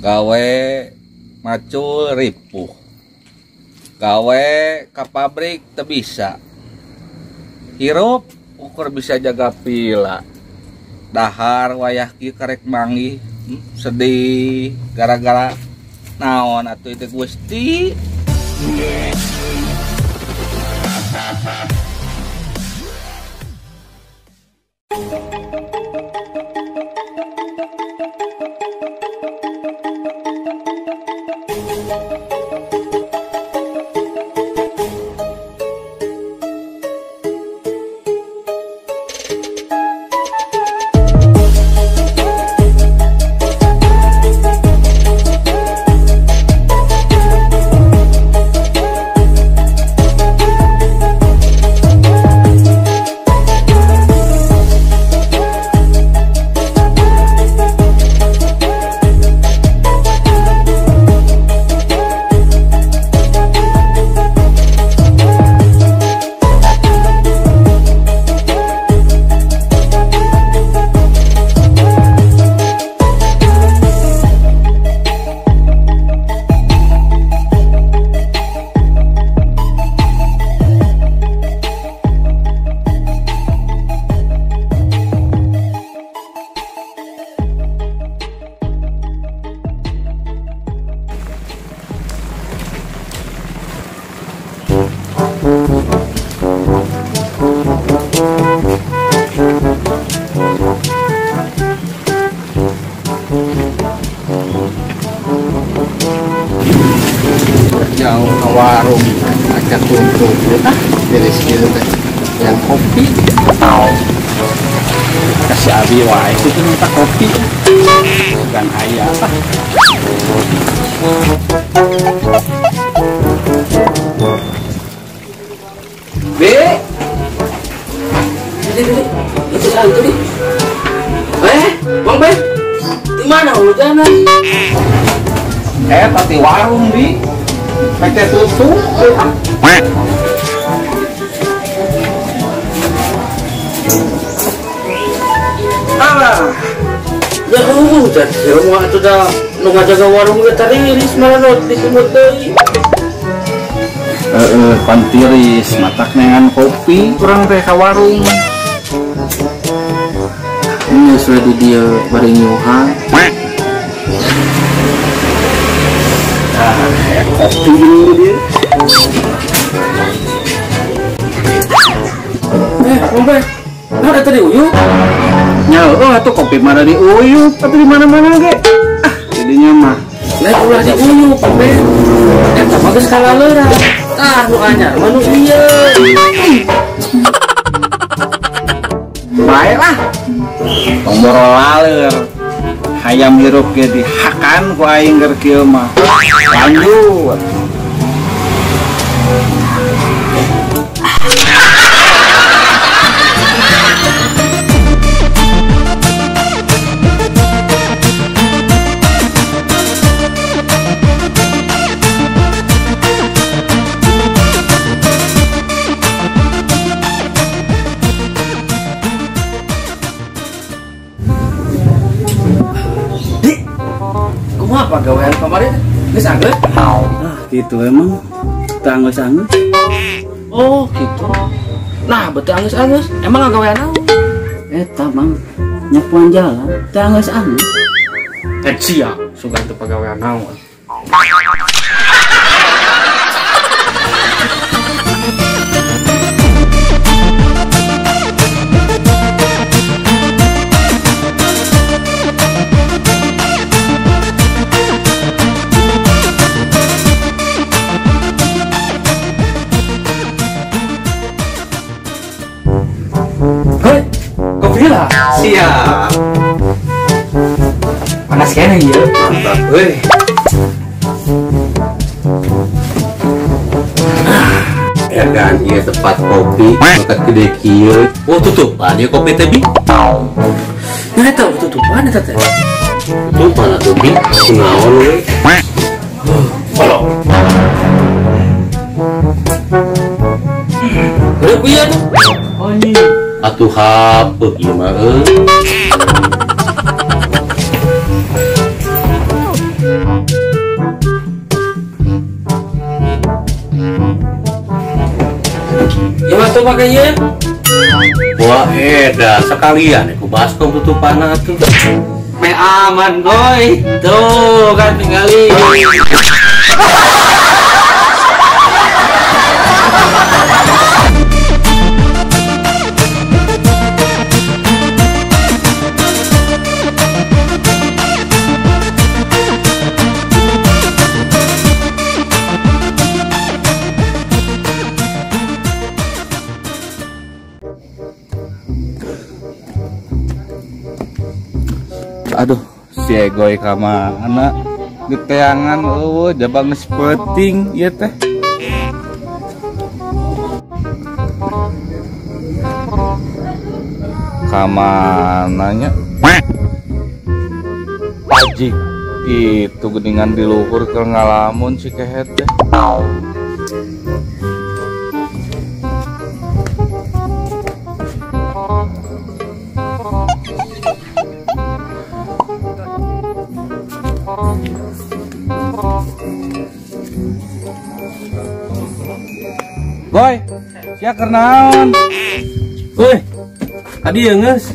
gawe macul ripuh, gawe ke pabrik teu bisa, hirup ukur bisa jaga pila, dahar wayah kieu karek manggih, sedih gara-gara naon atuh itu Gusti. Jauh ke warung acak tuntut dari segitu teh yang kopi kasih abi wae itu minta kopi bukan ayah itu santu di Bang Be di mana lu jalan Tadi warung di pakai tutup. Ya udah, semua itu dah nunggu jaga warung kita riris malah notis semut deui. Pantiris matak nengan kopi kurang teh ka warung. Ini sudah di dia bari nyuhan. Kopi dulu dia. Ngombe. Nah, ada tadi uyuh. Nya atuh kopi mah di uyuh, tapi di mana-mana ge. Jadinya mah. Lah ulah di uyuh, Ngombe. Eta mah geus kalaleura. Tah nu anyar mah nu ieu. Baiklah. Tombor laler. Hayam hirup ge dihakan ku aing keur kieu mah. Lanjut. Apa gawean kemarin? Geus anggeus? Nah, gitu emang tanggus-anggus. Oh, gitu. Nah, betul anggeus-anggeus. Emang gawean naon? Eta mang nyapuan jalan tanggus-anggus. Sia, sugan teu pagawean naon. Siap. Panas kene ieu. Mantap euy. Edan ieu tempat kopi maka gede kieu. Oh tutupan ieu kopi teh bi. Nah eta tutupan eta teh. Tutupan atuh bi. Kunaon we? Halo. Udah kuya tuh. Anjing. Atuh hapeuh ieu mah tuh makanya. Wah edan sekalian aku baskom tutupan tuh. Me aman boy. Tuh kan tinggalin. Aduh, si Egoy ka mana geteangan jabang sepeting ieu teh. Ka mananya? Pajik itu geningan di luhur ke ngalamun si kehet teh. Boy, sia keur naon? Woi, adi ya nges.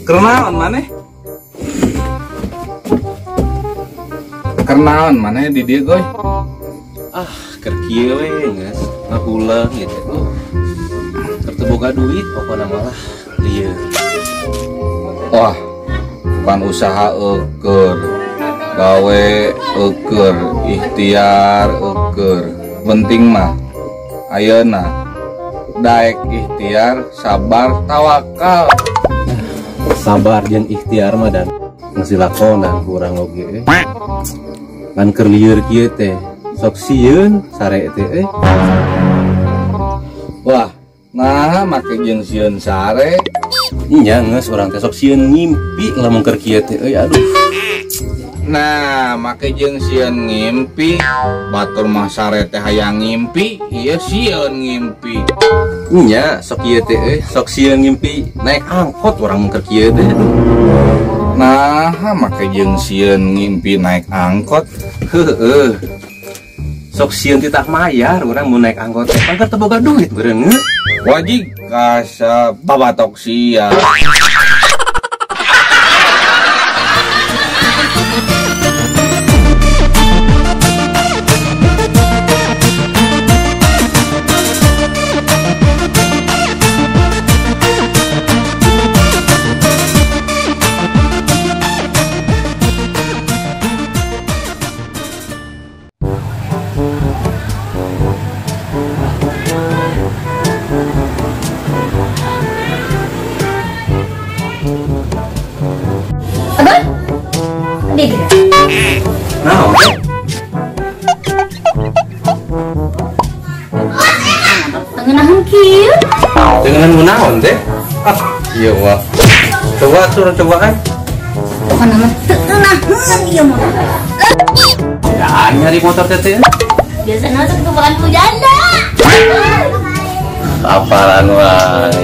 Keur naon maneh? Keur naon maneh di dieu, Goy? Ah keur kieu we geus ngahuleung gitu. Terteboga duit pokona malah lieu. Wah, pan usaha eukeur, gawe eukeur, ikhtiar eukeur. Penting mah ayeuna daek ikhtiar, sabar, tawakal. Sabar jeung ikhtiar mah dan ngasilakonan kurang oge. Kan keur lieur kieu teh sok sieun sare teh Wah, nah make jeung sieun sare. Iya nges orang teh sok sieun ngimpi lamun keur kieu teh aduh. Nah, make jeung sieun ngimpi, batur mah sare teh hayang ngimpi, ieu sieun ngimpi. Nya sok kieu teh sok sieun ngimpi naik angkot orang keur kieu teh. Nah, make jeung sieun ngimpi naik angkot. Heueuh. Sok sieun titah mayar urang mun naik angkot teh kan teu boga duit beureung. Wajib kasa babatok sia. Naon teh? Tengenahan kieu. Dengan naon teh? Ah, iya wah. Coba kan. Pokona mah tengenahan ieu mah. Ya nyari motor teh teh. Biasana teh bukan pujanda. Apalan wae.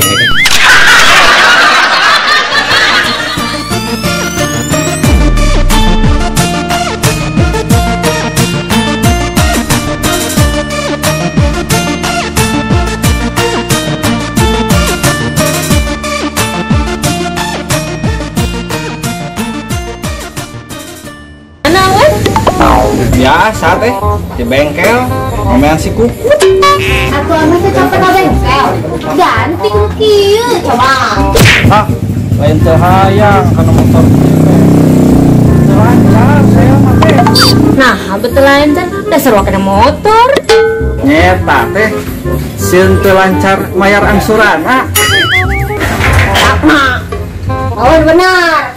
Biasa teh di bengkel ngomean si Kukut. Aku mah teh capek ka bengkel. Ganti ku kieu coba. Ah, lain teh hayang kana motor kieu teh. Teu lancar saya mah teh. Nah, betul lancar dasar wa kana motor. Nyeta teh sieun teu lancar mayar angsuran. Mah. Oh, benar.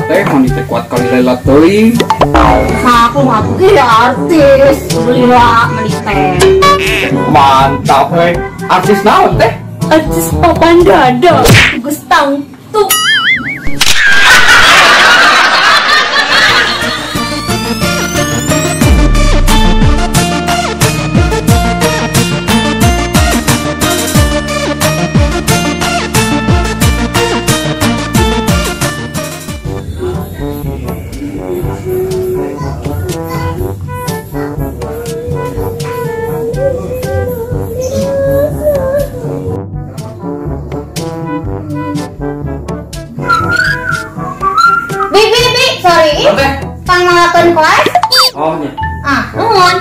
Teh mani teh kuat kali lelat teuing. Aku ge artis. Beli lah mani teh. Mantap we. Artis naon teh? artis papan dada. Gus tangtu. Sorry, pangalapan kelas? Oh, nya. Nuhun.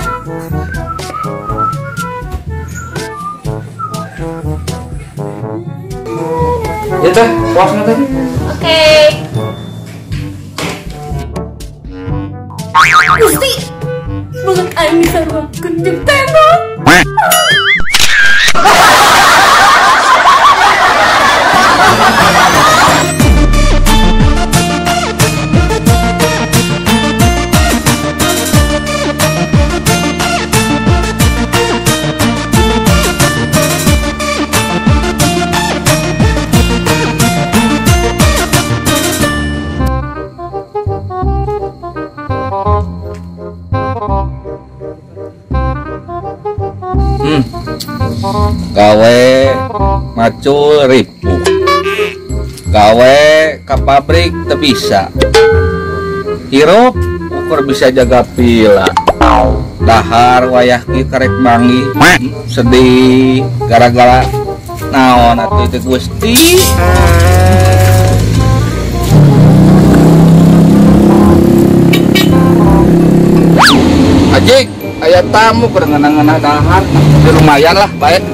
Ya teh, puasnya teh. Oke. Gusti, mulut aing disarwakeun jeung tembok. Gawe macul ribu, gawe ke pabrik teu bisa, hirup ukur bisa jaga pila, dahar wayah ki karek manggih, sedih gara-gara naon atuh teh Gusti. Ajik, aya tamu kerengenah dahar, lumayan lah baik.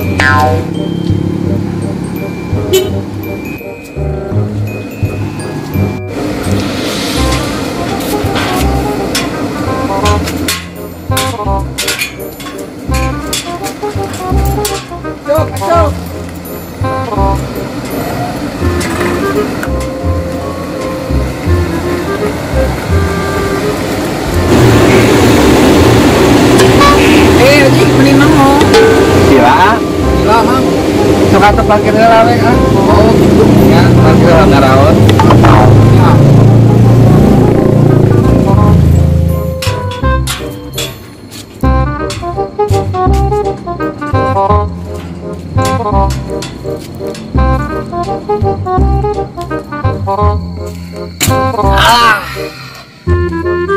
Suka terpakir lawe kan? Oh gitu ya, parkir ngaraon.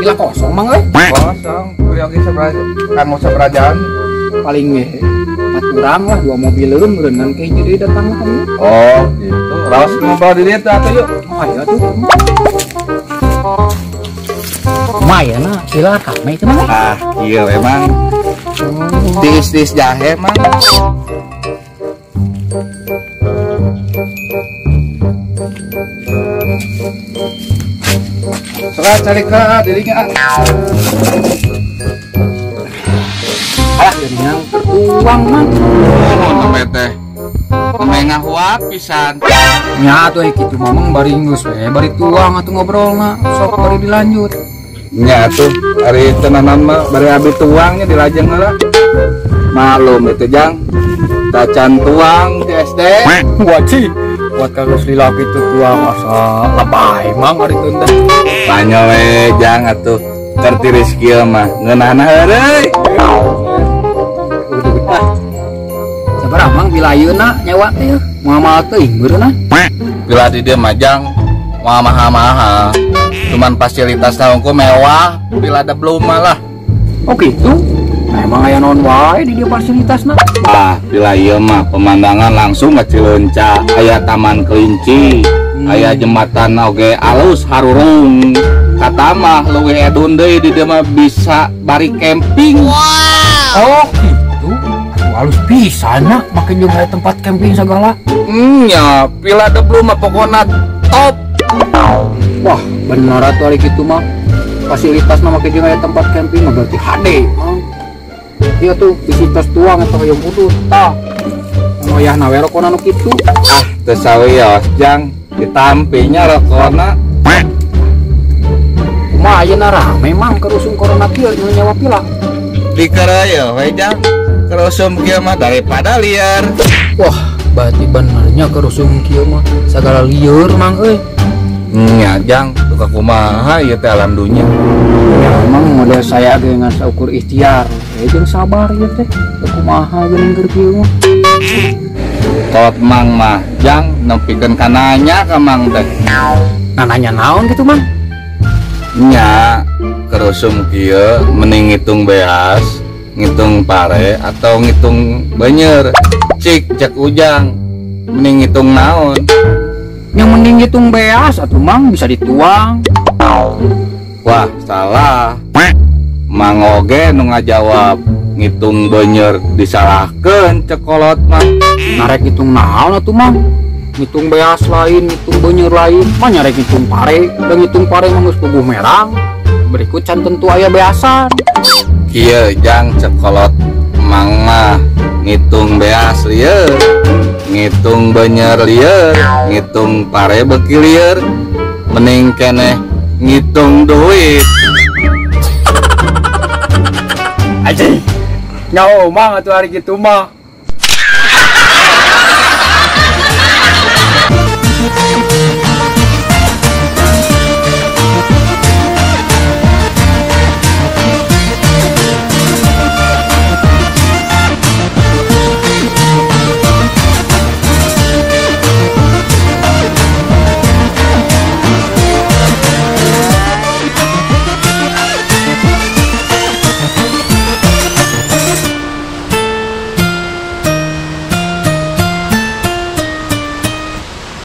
Gila kosong mang euy. Kosong, kuliah ge sabaraha kan mau sabarajaan. Paling meh kurang lah 2 mobileun berenang kayak jadi datang kan. Oh gitu, raos ngobrol di dieu atuh yuk. Ayo tuh. Lumayan lah, sila kami itu mah. Ah, iya memang. Tis jahe mah. Soalnya cari ke dirinya. Ah, jadinya tertuang mah. Oh, sampai teh. Mengahuap pisan. Nya atuh kitu mamang bari geus we, bari tuang atuh ngobrolna, sok bari dilanjut. Nya tuh, hari tenanan mah bari abi tuangnya dilajeng heula. Malum itu Jang. Tacan tuang di SD. Wajib buat kagak lila gitu tuang asa lebay mang ari teh. Tanya we Jang atuh. Kerti rezeki mah ngeunahna heureuy. Sabar amang bila ayeuna nyawa teh moal teuing beureunan. Bila di dieu majang mahal-mahal. Cuman fasilitas naungku mewah, bila ada belum malah. Oh gitu. Nah, emang aya naon wae di dieu fasilitasna? Ah, bila ieu mah pemandangan langsung ka Cileunca, aya taman kelinci, aya jembatan oge alus harurung. Kata mah leuwih edun deui di dieu mah bisa bari camping. Oh gitu. Halus pisan na make jeung aya tempat camping segala. Nya, bila ada belum mah pokona top. Wah, bener atuh ari kitu mah. Fasilitasna make jeung aya tempat camping mah berarti HD. Iya tuh visitas tuang atau yang kudu tah. Moyahna we rokona nu kitu. Ah, teu sawios Jang, ditampinya rokona. Kumaha ayeuna rame mang kerusung corona kieu nu nyawa pila. Dikeureuy we Jang. Kerusum kieu mah daripada liar. Wah, berarti benernya kerusung kieu mah sagala lieur mang euy. Nya jang suka kumaha ieu teh alam dunya. Ya emang model saya ge ngan saukur ikhtiar jeung sabar ieu teh kumaha geuning keur kieu mah. Kot mang mah jang nepikeun kananya ka mang teh. Nah nanya naon gitu mang? Nya kerusum kieu mending ngitung beas, ngitung pare atau ngitung banyer. Cik cek ujang mending ngitung naon? Yang mending ngitung beas atuh mang bisa dituang. Wah salah. Mang oge nu ngajawab ngitung banyer disalahkeun cekolot mah. Narek ngitung naon atuh mang? Ngitung beas lain, ngitung banyer lain, mah nyarek ngitung pare, dan ngitung pare mah geus puguh merang. Berikut can tentu aya beasan. Kieu jang cekolot mang mah ngitung beas lieur, ngitung banyer lieur, ngitung pare beuki lieur, mending keneh ngitung duit. Aji, nyaho mang atuh hari kitu mah.